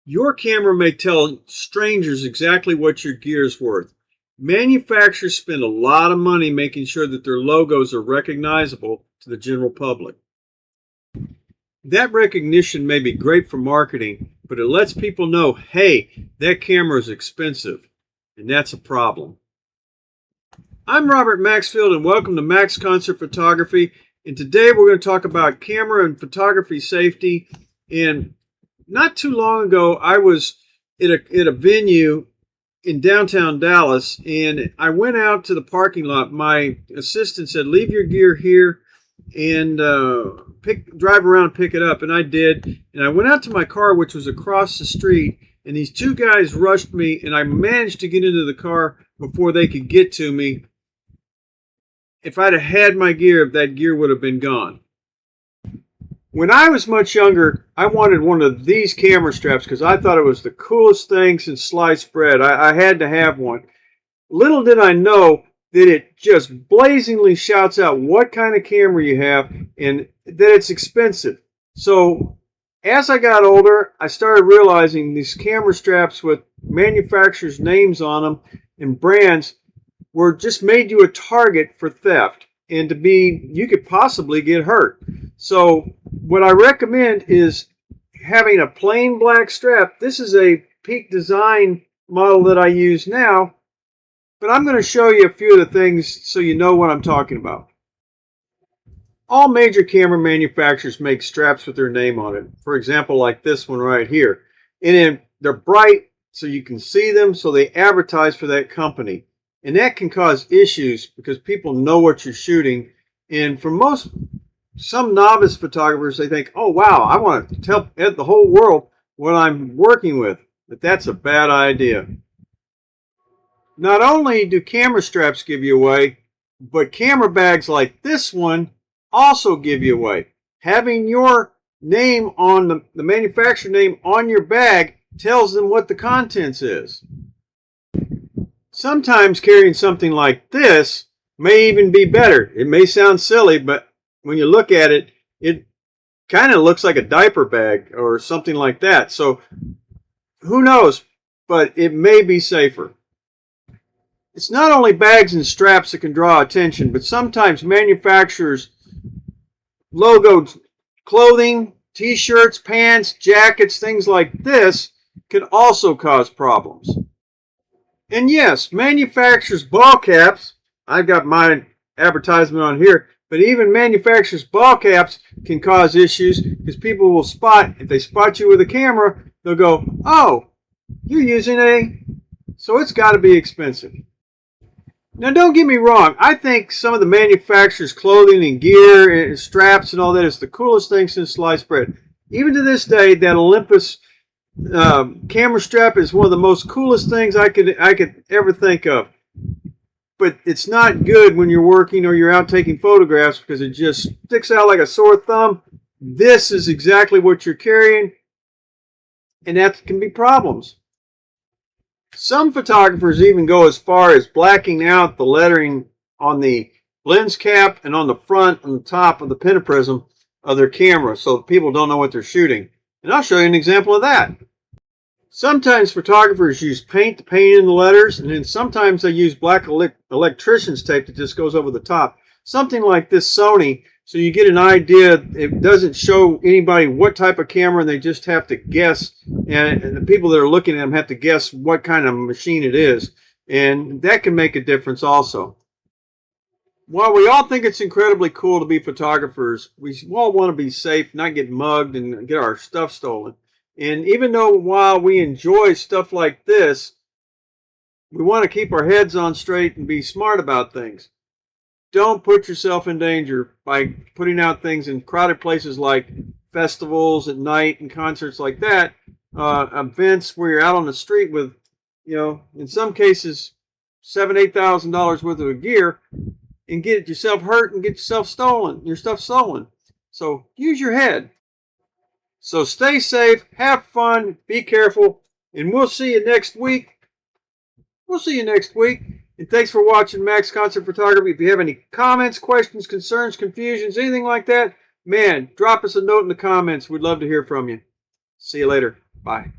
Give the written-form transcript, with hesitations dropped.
Your camera may tell strangers exactly what your gear is worth. Manufacturers spend a lot of money making sure that their logos are recognizable to the general public. That recognition may be great for marketing, but it lets people know, hey, that camera is expensive, and that's a problem. I'm Robert Maxfield, and welcome to Max Concert Photography. And today we're going to talk about camera and photography safety. And not too long ago, I was at a venue in downtown Dallas, and I went out to the parking lot. My assistant said, leave your gear here and drive around and pick it up. And I did. And I went out to my car, which was across the street, and these two guys rushed me, and I managed to get into the car before they could get to me. If I'd have had my gear, that gear would have been gone. When I was much younger, I wanted one of these camera straps because I thought it was the coolest thing since sliced bread. I had to have one. Little did I know that it just blazingly shouts out what kind of camera you have and that it's expensive. So as I got older, I started realizing these camera straps with manufacturers' names on them and brands were just made you a target for theft, and you could possibly get hurt. So what I recommend is having a plain black strap. This is a Peak Design model that I use now, but I'm going to show you a few of the things so you know what I'm talking about. All major camera manufacturers make straps with their name on it. For example, like this one right here. And then they're bright so you can see them, so they advertise for that company. And that can cause issues because people know what you're shooting. And for some novice photographers, they think, oh, wow, I want to tell the whole world what I'm working with. But that's a bad idea. Not only do camera straps give you away, but camera bags like this one also give you away. Having your name on the manufacturer name on your bag tells them what the contents is. Sometimes carrying something like this may even be better. It may sound silly, but when you look at it, it kind of looks like a diaper bag or something like that. So who knows, but it may be safer. It's not only bags and straps that can draw attention, but sometimes manufacturers' logoed clothing, t-shirts, pants, jackets, things like this can also cause problems. And yes, manufacturers' ball caps, I've got my advertisement on here, but even manufacturers' ball caps can cause issues because people will if they spot you with a camera, they'll go, oh, you're using so it's got to be expensive. Now don't get me wrong, I think some of the manufacturers' clothing and gear and straps and all that is the coolest thing since sliced bread. Even to this day, that Olympus camera strap is one of the most coolest things I could ever think of. But it's not good when you're working or you're out taking photographs because it just sticks out like a sore thumb. This is exactly what you're carrying, and that can be problems. Some photographers even go as far as blacking out the lettering on the lens cap and on the front and the top of the pentaprism of their camera so people don't know what they're shooting. And I'll show you an example of that. Sometimes photographers use paint to paint in the letters, and then sometimes they use black electrician's tape that just goes over the top. Something like this Sony, so you get an idea. It doesn't show anybody what type of camera, and they just have to guess, and the people that are looking at them have to guess what kind of machine it is, and that can make a difference also. While we all think it's incredibly cool to be photographers, we all want to be safe, not get mugged and get our stuff stolen. And even though while we enjoy stuff like this, we want to keep our heads on straight and be smart about things. Don't put yourself in danger by putting out things in crowded places like festivals at night and concerts like that. Events where you're out on the street with, in some cases, $7,000, $8,000 worth of gear, and get yourself hurt and get your stuff stolen. So use your head. So stay safe, have fun, be careful, and we'll see you next week. And thanks for watching Max Concert Photography. If you have any comments, questions, concerns, confusions, anything like that, man, drop us a note in the comments. We'd love to hear from you. See you later. Bye.